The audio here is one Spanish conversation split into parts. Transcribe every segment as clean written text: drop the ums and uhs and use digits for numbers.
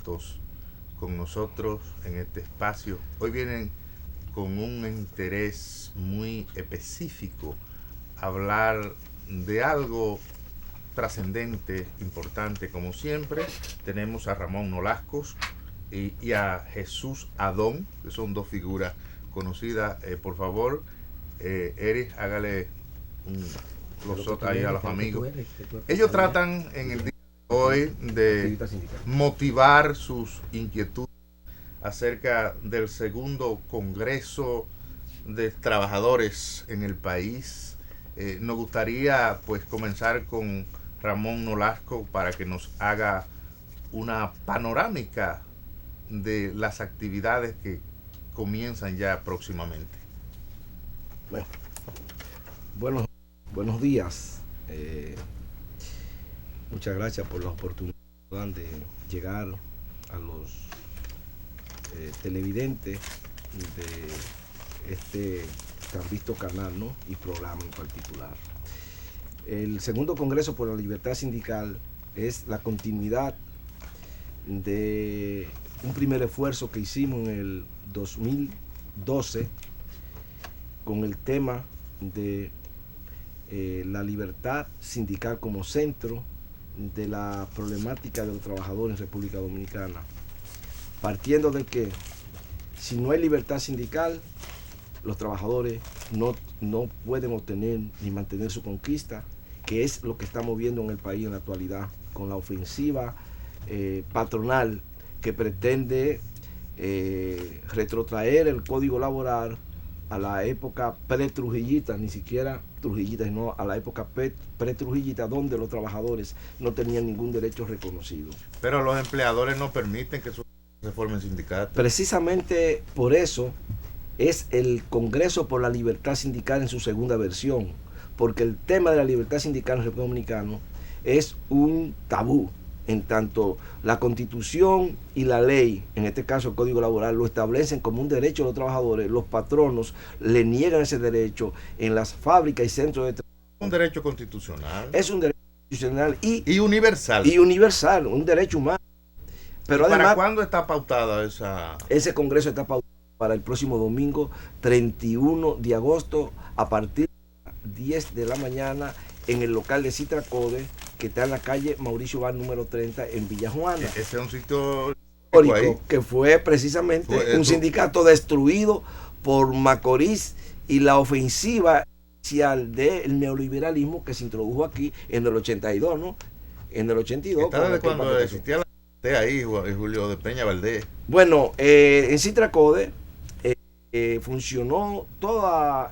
juntos con nosotros en este espacio. Hoy vienen con un interés muy específico a hablar de algo trascendente, importante, como siempre. Tenemos a Ramón Nolascos y a Jesús Adón, que son dos figuras conocidas. Por favor, Eric, hágale los otros ahí a los amigos. Ellos tratan en el día de hoy de motivar sus inquietudes acerca del segundo Congreso de Trabajadores en el país. Nos gustaría pues comenzar con Ramón Nolasco para que nos haga una panorámica de las actividades que comienzan ya próximamente. Bueno, buenos días. Muchas gracias por la oportunidad de llegar a los televidentes de este tan visto canal, ¿no?, y programa en particular. El segundo Congreso por la Libertad Sindical es la continuidad de un primer esfuerzo que hicimos en el 2012 con el tema de la libertad sindical como centro de la problemática de los trabajadores en República Dominicana, partiendo de que si no hay libertad sindical, los trabajadores no pueden obtener ni mantener su conquista, que es lo que estamos viendo en el país en la actualidad, con la ofensiva patronal que pretende retrotraer el código laboral a la época pre-trujillita, ni siquiera trujillita, sino a la época pre-trujillita, donde los trabajadores no tenían ningún derecho reconocido. Pero los empleadores no permiten que se formen sindicatos. Precisamente por eso es el Congreso por la Libertad Sindical en su segunda versión, porque el tema de la libertad sindical en República Dominicana es un tabú, en tanto la Constitución y la ley, en este caso el Código Laboral, lo establecen como un derecho de los trabajadores. Los patronos le niegan ese derecho en las fábricas y centros de trabajo. Un derecho constitucional. Es un derecho constitucional y universal. Y universal, un derecho humano. Pero además, ¿para cuándo está pautada ese Congreso está pautado para el próximo domingo 31 de agosto a partir de las 10 de la mañana en el local de Citracode, que está en la calle Mauricio Bar número 30 en Villa Juana. Ese es un sitio histórico que fue precisamente un sindicato destruido por Macorís y la ofensiva inicial del neoliberalismo que se introdujo aquí en el 82, ¿no? En el 82. ¿Está desde cuando existía la ahí, Julio de Peña Valdés? Bueno, en Citracode funcionó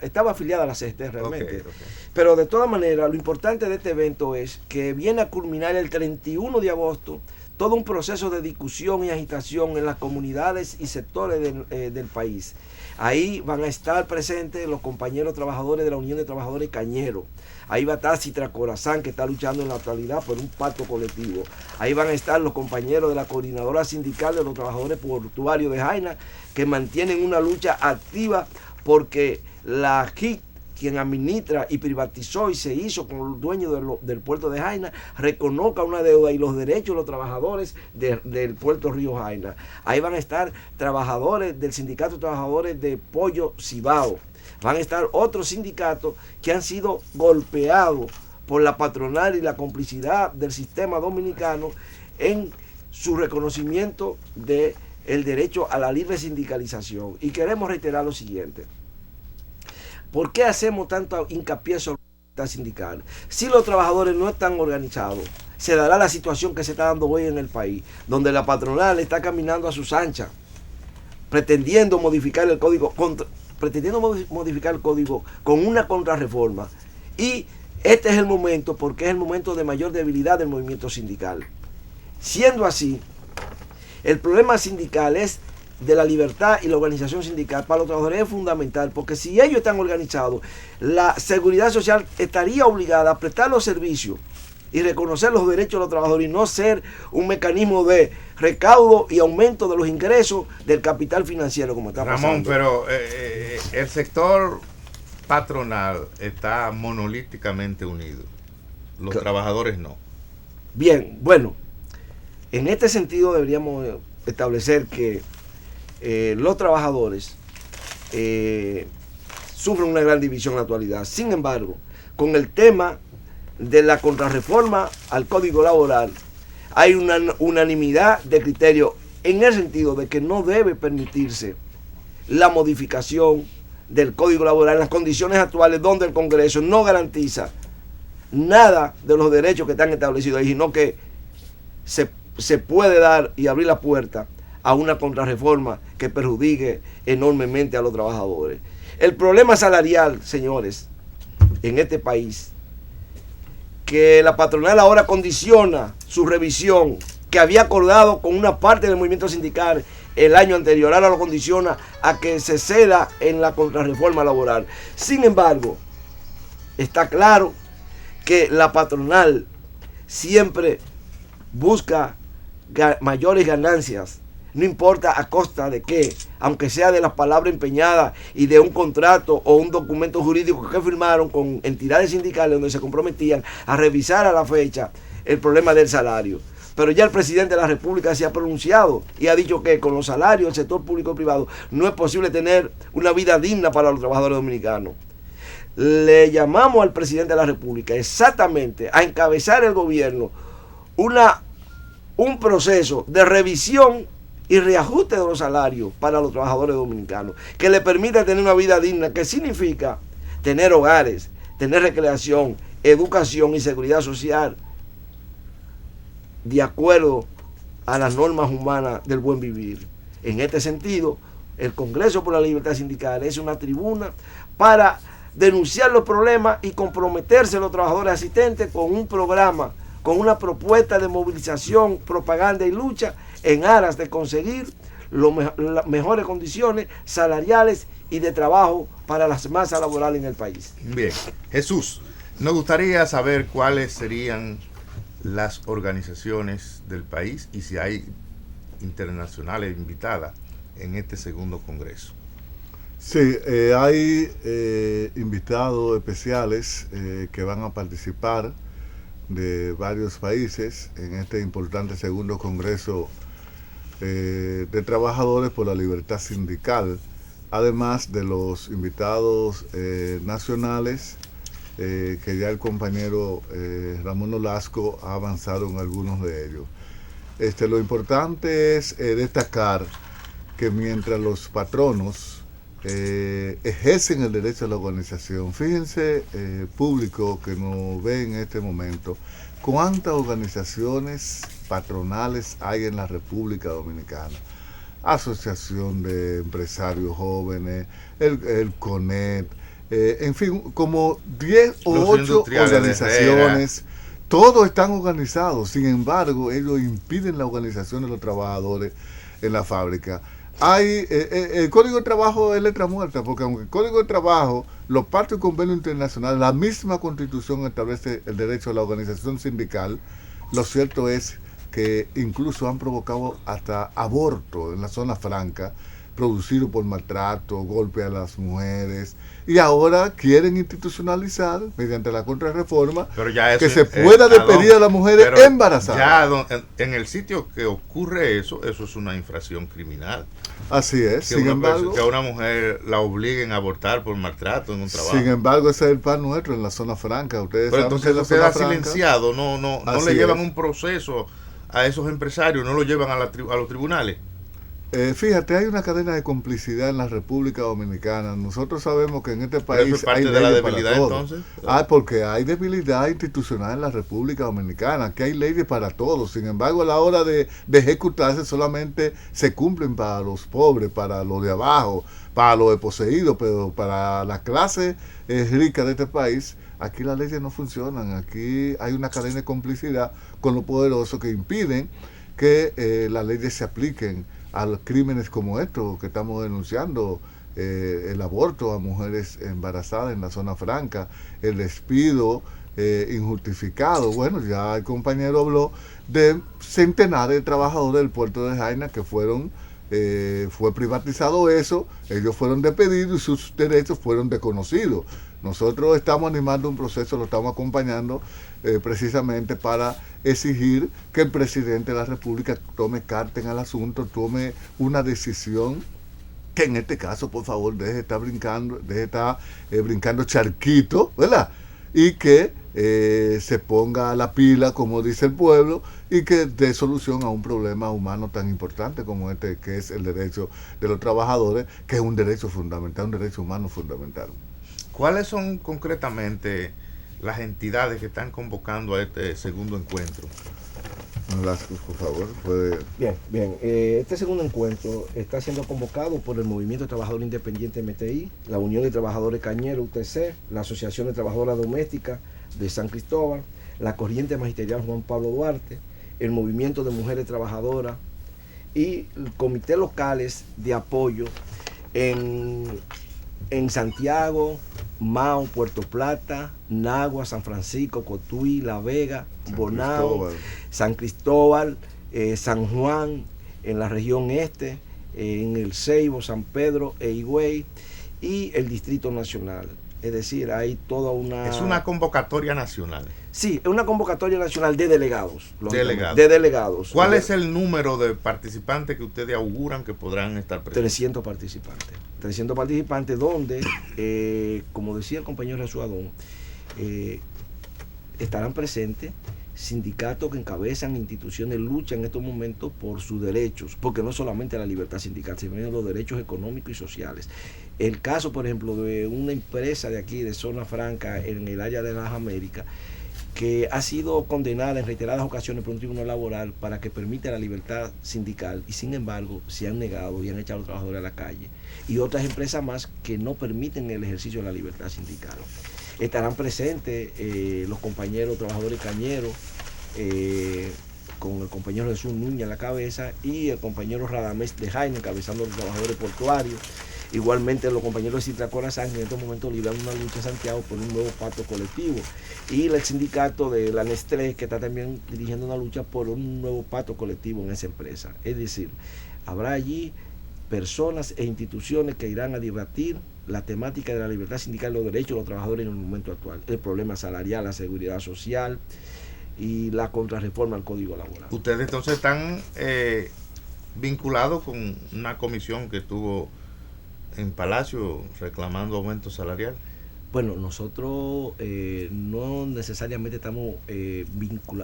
estaba afiliada a la CST realmente. Okay. Pero de todas maneras, lo importante de este evento es que viene a culminar el 31 de agosto todo un proceso de discusión y agitación en las comunidades y sectores del país. Ahí van a estar presentes los compañeros trabajadores de la Unión de Trabajadores Cañero. Ahí va a estar Citra Corazán, que está luchando en la actualidad por un pacto colectivo. Ahí van a estar los compañeros de la Coordinadora Sindical de los Trabajadores Portuarios de Jaina, que mantienen una lucha activa porque la JIT, quien administra y privatizó y se hizo con el dueño del puerto de Jaina, reconozca una deuda y los derechos de los trabajadores del puerto Río Jaina. Ahí van a estar trabajadores del Sindicato de Trabajadores de Pollo Cibao. Van a estar otros sindicatos que han sido golpeados por la patronal y la complicidad del sistema dominicano en su reconocimiento del derecho a la libre sindicalización. Y queremos reiterar lo siguiente. ¿Por qué hacemos tanto hincapié sobre la libertad sindical? Si los trabajadores no están organizados, se dará la situación que se está dando hoy en el país, donde la patronal está caminando a sus anchas, pretendiendo modificar el código con una contrarreforma. Y este es el momento, porque es el momento de mayor debilidad del movimiento sindical. Siendo así, el problema sindical es de la libertad y la organización sindical para los trabajadores es fundamental, porque si ellos están organizados, la seguridad social estaría obligada a prestar los servicios y reconocer los derechos de los trabajadores y no ser un mecanismo de recaudo y aumento de los ingresos del capital financiero como está pasando. Ramón, pero el sector patronal está monolíticamente unido, los trabajadores no. Bien, bueno, En este sentido deberíamos establecer que los trabajadores sufren una gran división en la actualidad. Sin embargo, con el tema de la contrarreforma al Código Laboral, hay una unanimidad de criterio en el sentido de que no debe permitirse la modificación del Código Laboral en las condiciones actuales, donde el Congreso no garantiza nada de los derechos que están establecidos ahí, sino que se puede dar y abrir la puerta a una contrarreforma que perjudique enormemente a los trabajadores. El problema salarial, señores, en este país, que la patronal ahora condiciona su revisión, que había acordado con una parte del movimiento sindical el año anterior, ahora lo condiciona a que se ceda en la contrarreforma laboral. Sin embargo, está claro que la patronal siempre busca mayores ganancias, no importa a costa de qué, aunque sea de las palabras empeñadas y de un contrato o un documento jurídico que firmaron con entidades sindicales donde se comprometían a revisar a la fecha el problema del salario. Pero ya el presidente de la República se ha pronunciado y ha dicho que con los salarios del sector público y privado no es posible tener una vida digna para los trabajadores dominicanos. Le llamamos al presidente de la República exactamente a encabezar el gobierno un proceso de revisión y reajuste de los salarios para los trabajadores dominicanos, que le permita tener una vida digna, que significa tener hogares, tener recreación, educación y seguridad social, de acuerdo a las normas humanas del buen vivir. En este sentido, el Congreso por la Libertad Sindical es una tribuna para denunciar los problemas y comprometerse los trabajadores asistentes con un programa, con una propuesta de movilización, propaganda y lucha en aras de conseguir las mejores condiciones salariales y de trabajo para las masas laborales en el país. Bien, Jesús, nos gustaría saber cuáles serían las organizaciones del país y si hay internacionales invitadas en este segundo congreso. Sí, hay invitados especiales que van a participar de varios países en este importante segundo congreso de trabajadores por la libertad sindical, además de los invitados nacionales que ya el compañero Ramón Olasco ha avanzado en algunos de ellos. Lo importante es destacar que mientras los patronos ejercen el derecho a la organización, fíjense, público que nos ve en este momento, cuántas organizaciones patronales hay en la República Dominicana. Asociación de Empresarios Jóvenes, el CONET, en fin, como 10 o 8 organizaciones, todos están organizados. Sin embargo, ellos impiden la organización de los trabajadores en la fábrica. Hay el Código de Trabajo es letra muerta, porque aunque el Código de Trabajo, los pactos y convenios internacionales, la misma Constitución establece el derecho a la organización sindical, lo cierto es que incluso han provocado hasta aborto en la zona franca, producido por maltrato, golpe a las mujeres, y ahora quieren institucionalizar mediante la contrarreforma que se pueda despedir a las mujeres embarazadas. Ya en el sitio que ocurre eso es una infracción criminal. Así es. Sin embargo, que a una mujer la obliguen a abortar por maltrato en un trabajo. Sin embargo, ese es el pan nuestro en la zona franca. Ustedes pero saben entonces que queda silenciado, no le llevan es un proceso a esos empresarios, no lo llevan a los tribunales. Fíjate, hay una cadena de complicidad en la República Dominicana. Nosotros sabemos que en este país eso es parte hay de la leyes debilidad, para todo. entonces. Porque hay debilidad institucional en la República Dominicana, que hay leyes para todos. Sin embargo, a la hora de ejecutarse solamente se cumplen para los pobres, para los de abajo, para los desposeídos, pero para la clase rica de este país, aquí las leyes no funcionan. Aquí hay una cadena de complicidad con los poderosos que impiden que las leyes se apliquen a los crímenes como estos que estamos denunciando, el aborto a mujeres embarazadas en la zona franca, el despido injustificado. Bueno, ya el compañero habló de centenares de trabajadores del puerto de Jaina que fueron fue privatizado eso, ellos fueron despedidos y sus derechos fueron desconocidos. Nosotros estamos animando un proceso, lo estamos acompañando precisamente para exigir que el presidente de la República tome carta en el asunto, tome una decisión, que en este caso, por favor, deje de estar brincando charquito, ¿verdad? Y que se ponga a la pila, como dice el pueblo, y que dé solución a un problema humano tan importante como este, que es el derecho de los trabajadores, que es un derecho fundamental, un derecho humano fundamental. ¿Cuáles son concretamente las entidades que están convocando a este segundo encuentro? Por favor, puede... Bien. Este segundo encuentro está siendo convocado por el Movimiento de Trabajadores Independientes MTI, la Unión de Trabajadores Cañeros UTC, la Asociación de Trabajadoras Domésticas de San Cristóbal, la Corriente Magisterial Juan Pablo Duarte, el Movimiento de Mujeres Trabajadoras y comités locales de apoyo en Santiago, Mao, Puerto Plata, Nagua, San Francisco, Cotuí, La Vega, Bonao, San Cristóbal, San Juan, en la región este, en el Ceibo, San Pedro e Higüey y el Distrito Nacional. Es decir, hay toda una... Es una convocatoria nacional. Sí, es una convocatoria nacional de delegados. De delegados. ¿Cuál es el número de participantes que ustedes auguran que podrán estar presentes? 300 participantes. 300 participantes donde, como decía el compañero Jesús Adón, estarán presentes sindicatos que encabezan instituciones, luchan en estos momentos por sus derechos, porque no solamente la libertad sindical, sino los derechos económicos y sociales. El caso, por ejemplo, de una empresa de aquí, de Zona Franca, en el área de las Américas, que ha sido condenada en reiteradas ocasiones por un tribunal laboral para que permita la libertad sindical, y sin embargo se han negado y han echado a los trabajadores a la calle, y otras empresas más que no permiten el ejercicio de la libertad sindical. Estarán presentes los compañeros trabajadores cañeros, con el compañero Jesús Núñez a la cabeza y el compañero Radamés de Jaime encabezando los trabajadores portuarios. Igualmente los compañeros de Citra Corazán, que en estos momentos libran una lucha en Santiago por un nuevo pacto colectivo, y el sindicato de la Nestlé, que está también dirigiendo una lucha por un nuevo pacto colectivo en esa empresa. Es decir, habrá allí personas e instituciones que irán a debatir la temática de la libertad sindical y los derechos de los trabajadores en el momento actual, el problema salarial, la seguridad social y la contrarreforma al Código Laboral. Ustedes entonces están vinculados con una comisión que estuvo en Palacio reclamando aumento salarial. Bueno, nosotros no necesariamente estamos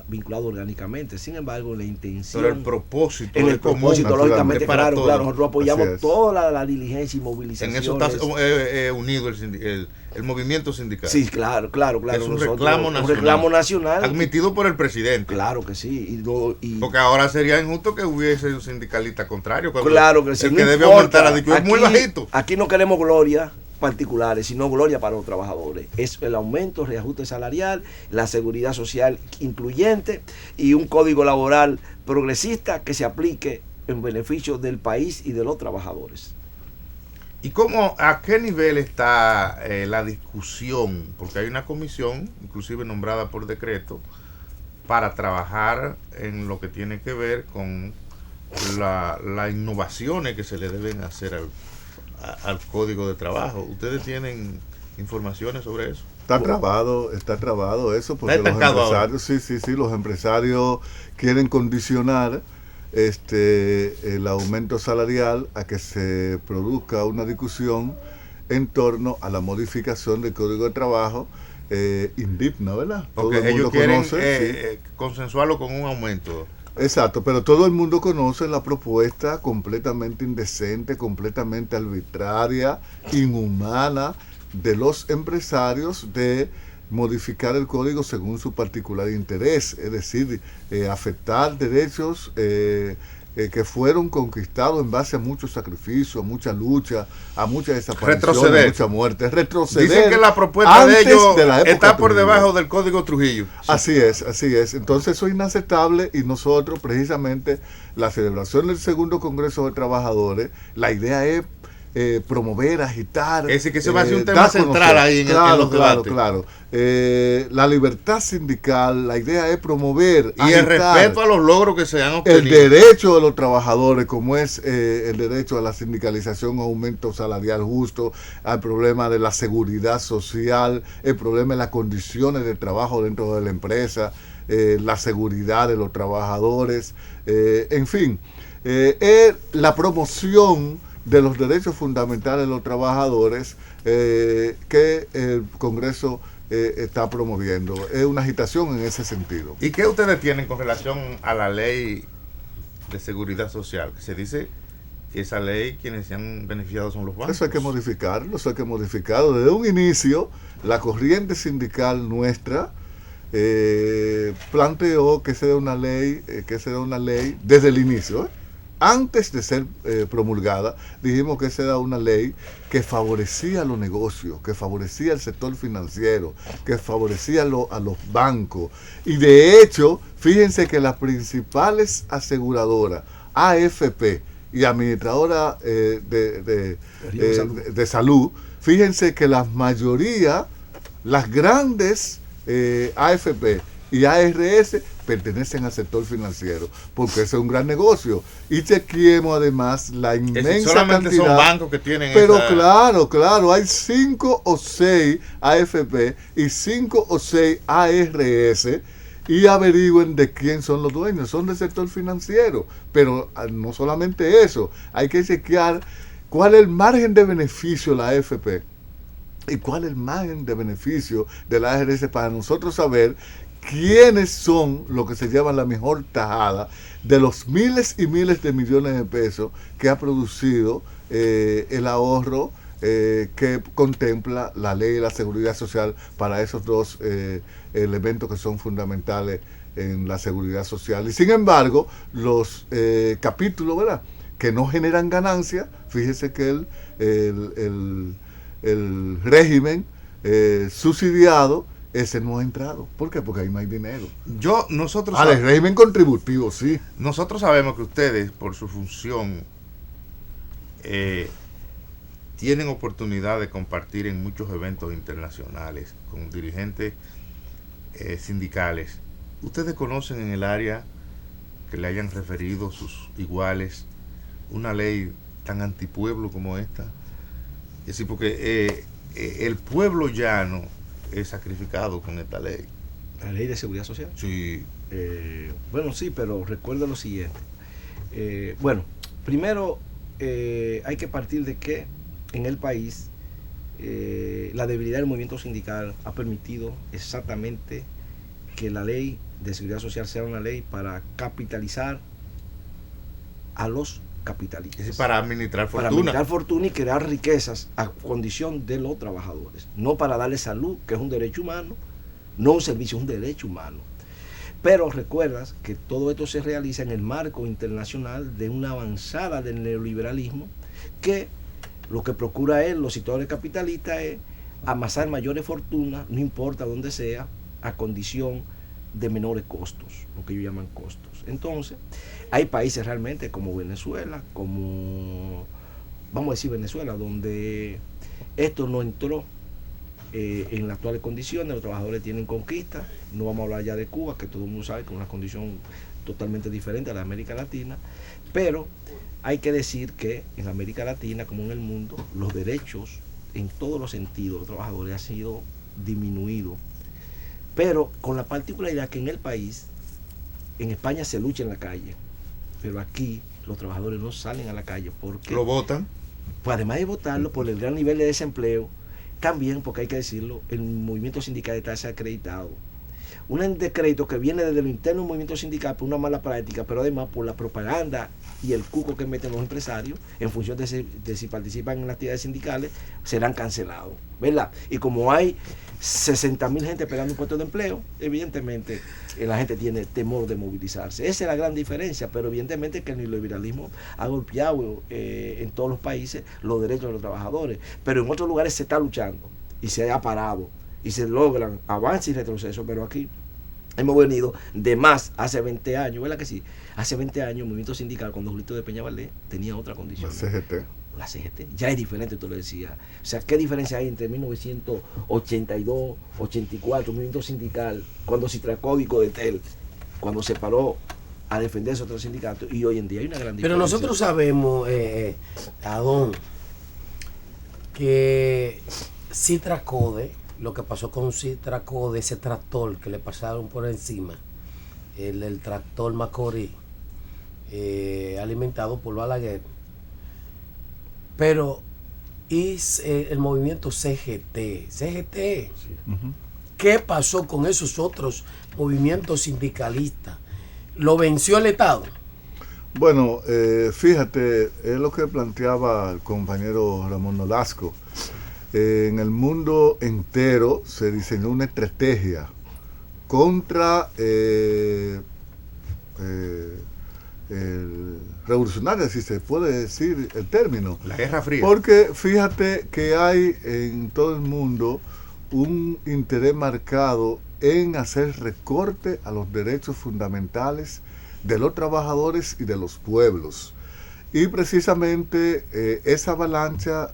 vinculados orgánicamente, sin embargo, la intención... Pero el propósito... En el propósito, lógicamente, claro, nosotros apoyamos toda la diligencia y movilización. En eso está unido el movimiento sindical. Sí, claro. Es un reclamo nacional. Admitido por el presidente. Claro que sí. Porque ahora sería injusto que hubiese un sindicalista contrario. Claro que sí. El que debe aumentar la discusión es muy bajito. Aquí no queremos gloria particulares, sino gloria para los trabajadores. Es el aumento, el reajuste salarial, la seguridad social incluyente y un código laboral progresista que se aplique en beneficio del país y de los trabajadores. ¿Y a qué nivel está la discusión? Porque hay una comisión, inclusive nombrada por decreto, para trabajar en lo que tiene que ver con las innovaciones que se le deben hacer al Código de Trabajo. ¿Ustedes tienen informaciones sobre eso? Está trabado eso, porque los empresarios, los empresarios quieren condicionar el aumento salarial a que se produzca una discusión en torno a la modificación del Código de Trabajo indigna, ¿verdad? Porque todo el mundo ellos quieren conoce, consensuarlo con un aumento. Exacto, pero todo el mundo conoce la propuesta completamente indecente, completamente arbitraria, inhumana de los empresarios de modificar el código según su particular interés, es decir, afectar derechos que fueron conquistados en base a mucho sacrificio, a mucha lucha, a mucha desaparición, a mucha muerte. Retroceder. Dicen que la propuesta de ellos está por debajo del Código Trujillo. Así es. Entonces eso es inaceptable, y nosotros, precisamente, la celebración del segundo Congreso de Trabajadores, la idea es promover, agitar. Es decir, que se va a hacer un tema central ahí en los debates. Claro. La libertad sindical, la idea es promover y el respeto a los logros que se han obtenido. El derecho de los trabajadores, como es el derecho a la sindicalización, aumento salarial justo, al problema de la seguridad social, el problema de las condiciones de trabajo dentro de la empresa, la seguridad de los trabajadores, en fin, la promoción de los derechos fundamentales de los trabajadores que el Congreso está promoviendo. Es una agitación en ese sentido. ¿Y qué ustedes tienen con relación a la ley de seguridad social? Que se dice que esa ley, quienes se han beneficiado son los bancos. Eso hay que modificarlo, Desde un inicio, la corriente sindical nuestra planteó que se dé una ley, desde el inicio, antes de ser promulgada, dijimos que esa era una ley que favorecía a los negocios, que favorecía al sector financiero, que favorecía a los bancos. Y de hecho, fíjense que las principales aseguradoras, AFP y administradoras de salud, fíjense que la mayoría, las grandes AFP y ARS pertenecen al sector financiero, porque ese es un gran negocio. Y chequeemos además la inmensa solamente cantidad. Son bancos que tienen pero claro, hay 5 o 6 AFP y 5 o 6 ARS, y averigüen de quién son los dueños, son del sector financiero. Pero no solamente eso, hay que chequear cuál es el margen de beneficio de la AFP y cuál es el margen de beneficio de la ARS, para nosotros saber quiénes son lo que se llama la mejor tajada de los miles y miles de millones de pesos que ha producido el ahorro que contempla la ley de la seguridad social para esos dos elementos que son fundamentales en la seguridad social. Y sin embargo, los capítulos, ¿verdad?, que no generan ganancia, fíjese que el régimen subsidiado, ese no ha entrado. ¿Por qué? Porque ahí no hay dinero. El régimen contributivo, sí. Nosotros sabemos que ustedes, por su función, tienen oportunidad de compartir en muchos eventos internacionales con dirigentes sindicales. ¿Ustedes conocen en el área que le hayan referido sus iguales una ley tan antipueblo como esta? Es decir, porque el pueblo llano es sacrificado con esta ley. ¿La ley de seguridad social? Sí. Bueno, sí, pero recuerda lo siguiente. Bueno, primero hay que partir de que en el país la debilidad del movimiento sindical ha permitido exactamente que la ley de seguridad social sea una ley para capitalizar a los capitalistas. Es para administrar fortuna. Para administrar fortuna y crear riquezas a condición de los trabajadores. No para darle salud, que es un derecho humano, no un servicio, es un derecho humano. Pero recuerdas que todo esto se realiza en el marco internacional de una avanzada del neoliberalismo, que lo que procura los sectores capitalistas es amasar mayores fortunas, no importa dónde sea, a condición de menores costos, lo que ellos llaman costos. Entonces, hay países realmente como Venezuela, vamos a decir Venezuela, donde esto no entró en las actuales condiciones, los trabajadores tienen conquistas. No vamos a hablar ya de Cuba, que todo el mundo sabe que es una condición totalmente diferente a la de América Latina, pero hay que decir que en América Latina, como en el mundo, los derechos en todos los sentidos de los trabajadores han sido disminuidos, pero con la particularidad que en el país, en España se lucha en la calle, pero aquí los trabajadores no salen a la calle porque lo votan. Pues además de votarlo, por el gran nivel de desempleo, también, porque hay que decirlo, el movimiento sindical está desacreditado. Un descrédito que viene desde lo interno del movimiento sindical por una mala práctica, pero además por la propaganda y el cuco que meten los empresarios en función de si participan en las actividades sindicales, serán cancelados, ¿verdad? Y como hay 60.000 gente esperando un puesto de empleo, evidentemente la gente tiene temor de movilizarse. Esa es la gran diferencia, pero evidentemente que el neoliberalismo ha golpeado en todos los países los derechos de los trabajadores, pero en otros lugares se está luchando y se ha parado y se logran avances y retrocesos, pero aquí hemos venido de más hace 20 años, ¿verdad que sí? Hace 20 años el movimiento sindical, cuando Julito de Peña Valdés tenía otra condición. La CGT. la CGT. Ya es diferente, tú lo decías. O sea, ¿qué diferencia hay entre 1982, 84, movimiento sindical, cuando se trajo Código de Tel, cuando se paró a defenderse otro sindicato, y hoy en día hay una gran diferencia? Pero nosotros sabemos, Adón, que Citracode, lo que pasó con Citracode, ese tractor que le pasaron por encima, el tractor Macorís, alimentado por Balaguer, pero es el movimiento CGT. Sí. ¿Qué pasó con esos otros movimientos sindicalistas? ¿Lo venció el Estado? Bueno, fíjate, es lo que planteaba el compañero Ramón Nolasco. En el mundo entero se diseñó una estrategia contra revolucionaria, si se puede decir el término. La Guerra Fría. Porque fíjate que hay en todo el mundo un interés marcado en hacer recorte a los derechos fundamentales de los trabajadores y de los pueblos. Y precisamente esa avalancha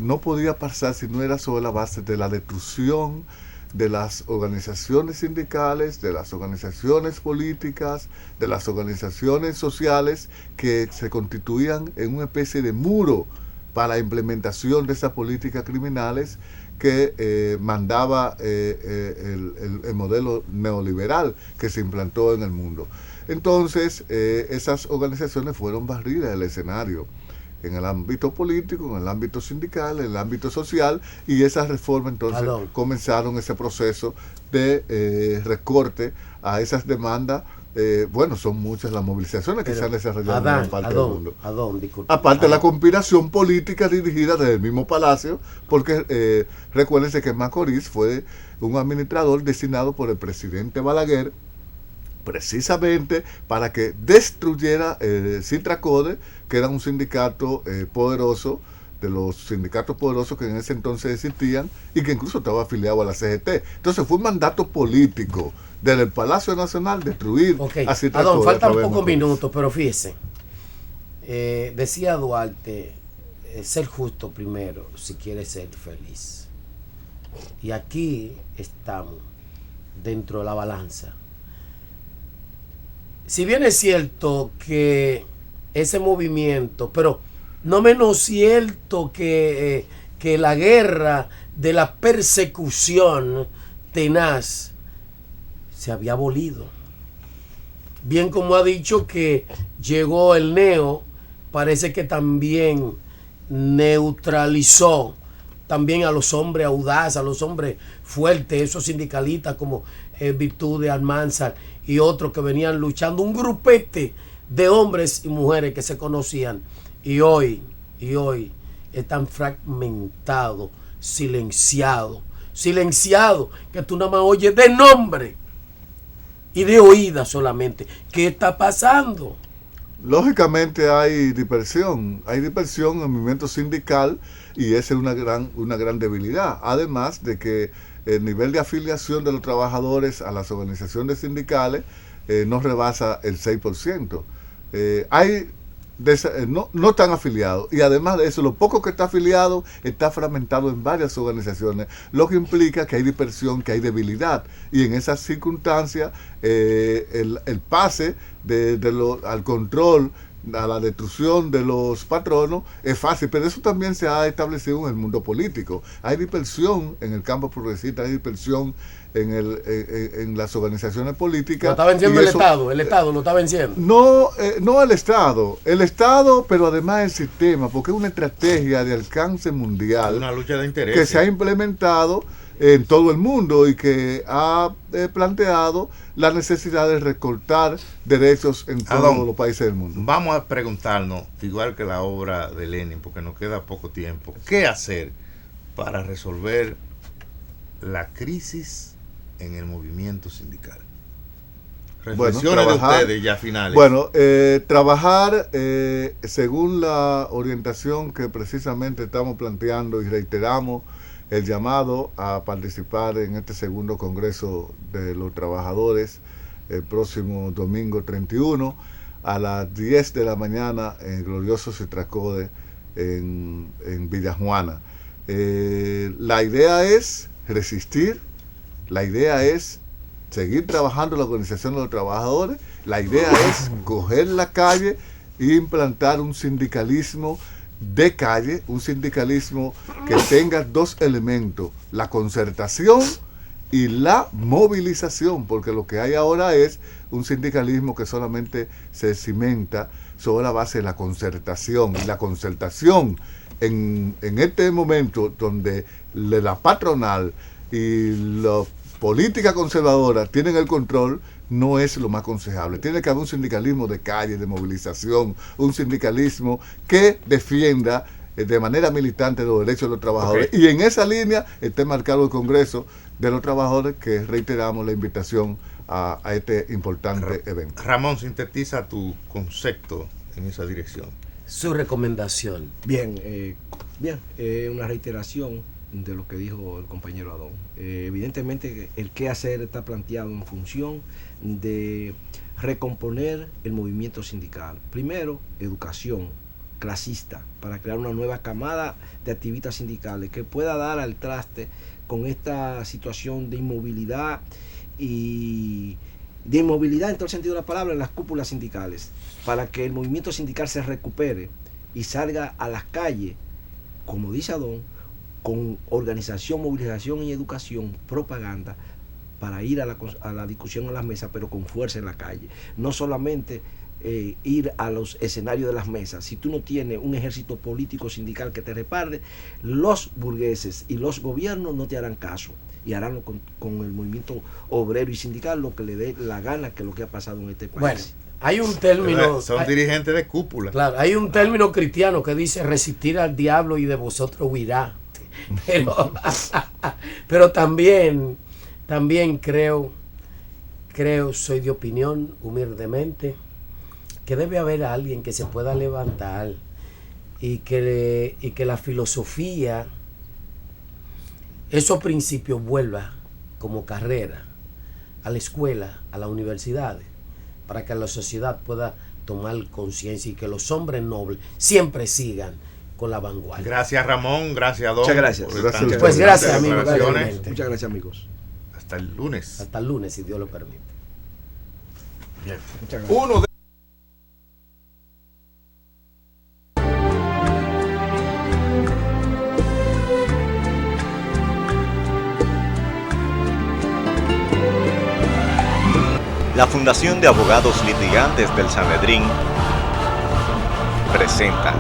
no podía pasar si no era sobre la base de la destrucción de las organizaciones sindicales, de las organizaciones políticas, de las organizaciones sociales que se constituían en una especie de muro para la implementación de esas políticas criminales que mandaba el modelo neoliberal que se implantó en el mundo. Entonces, esas organizaciones fueron barridas del escenario en el ámbito político, en el ámbito sindical, en el ámbito social, y esas reformas entonces comenzaron ese proceso de recorte a esas demandas. Bueno, son muchas las movilizaciones que se han desarrollado en parte del mundo. Aparte de la conspiración política dirigida desde el mismo palacio, porque recuérdense que Macorís fue un administrador designado por el presidente Balaguer precisamente para que destruyera Citracode, que era un sindicato poderoso, de los sindicatos poderosos que en ese entonces existían y que incluso estaba afiliado a la CGT. Entonces fue un mandato político desde el Palacio Nacional destruir a Citracode. Adón, faltan pocos minutos, pero fíjese, decía Duarte, ser justo primero si quiere ser feliz. Y aquí estamos, dentro de la balanza. Si bien es cierto que ese movimiento, pero no menos cierto que la guerra de la persecución tenaz se había abolido. Bien como ha dicho que llegó el neo, parece que también neutralizó también a los hombres audaces, a los hombres fuertes, esos sindicalistas como Virtud de Almanzar y otros que venían luchando, un grupete de hombres y mujeres que se conocían, y hoy están fragmentados, silenciados, que tú nada más oyes de nombre y de oída solamente. ¿Qué está pasando? Lógicamente hay dispersión en el movimiento sindical, y esa es una gran debilidad, además de que el nivel de afiliación de los trabajadores a las organizaciones sindicales no rebasa el 6%. No están afiliados, y además de eso, lo poco que está afiliado está fragmentado en varias organizaciones, lo que implica que hay dispersión, que hay debilidad, y en esas circunstancias el pase al control, a la destrucción de los patronos es fácil, pero eso también se ha establecido en el mundo político. Hay dispersión en el campo progresista, hay dispersión en las organizaciones políticas. Lo está venciendo el Estado lo está venciendo. No el Estado, pero además el sistema, porque es una estrategia de alcance mundial, una lucha de intereses que se ha implementado en todo el mundo y que ha planteado la necesidad de recortar derechos en todos los países del mundo. Vamos a preguntarnos, igual que la obra de Lenin, porque nos queda poco tiempo, ¿qué hacer para resolver la crisis en el movimiento sindical? Reflexiones de ustedes ya finales. Bueno, trabajar según la orientación que precisamente estamos planteando, y reiteramos el llamado a participar en este segundo Congreso de los Trabajadores el próximo domingo 31 a las 10 de la mañana en el glorioso Citracode en Villajuana. La idea es resistir, la idea es seguir trabajando la organización de los trabajadores, la idea es coger la calle e implantar un sindicalismo de calle, un sindicalismo que tenga dos elementos, la concertación y la movilización, porque lo que hay ahora es un sindicalismo que solamente se cimenta sobre la base de la concertación, y la concertación en este momento donde la patronal y la política conservadora tienen el control, no es lo más aconsejable. Tiene que haber un sindicalismo de calle, de movilización, un sindicalismo que defienda de manera militante los derechos de los trabajadores. Okay. Y en esa línea está marcado el Congreso de los Trabajadores, que reiteramos la invitación a este importante evento. Ramón, sintetiza tu concepto en esa dirección. Su recomendación. Bien, una reiteración de lo que dijo el compañero Adón. Evidentemente el qué hacer está planteado en función de recomponer el movimiento sindical. Primero, educación clasista, para crear una nueva camada de activistas sindicales que pueda dar al traste con esta situación de inmovilidad, y de inmovilidad en todo el sentido de la palabra en las cúpulas sindicales, para que el movimiento sindical se recupere y salga a las calles, como dice Adón, con organización, movilización y educación, propaganda, para ir a la discusión en las mesas, pero con fuerza en la calle. No solamente ir a los escenarios de las mesas. Si tú no tienes un ejército político sindical que te respalde, los burgueses y los gobiernos no te harán caso, y harán con el movimiento obrero y sindical lo que le dé la gana, que es lo que ha pasado en este país. Bueno, hay un término... Son dirigentes de cúpula. Claro, hay un término cristiano que dice: resistir al diablo y de vosotros huirá. Pero también creo, soy de opinión humildemente, que debe haber alguien que se pueda levantar y que la filosofía, esos principios, vuelva como carrera a la escuela, a las universidades, para que la sociedad pueda tomar conciencia y que los hombres nobles siempre sigan con la vanguardia. Gracias, Ramón. Gracias, Adón. Muchas gracias. Pues gracias, amigos. Muchas gracias, amigos. Hasta el lunes. Hasta el lunes, si Dios lo permite. Bien. Muchas gracias. Uno de La Fundación de Abogados Litigantes del Sanedrín presenta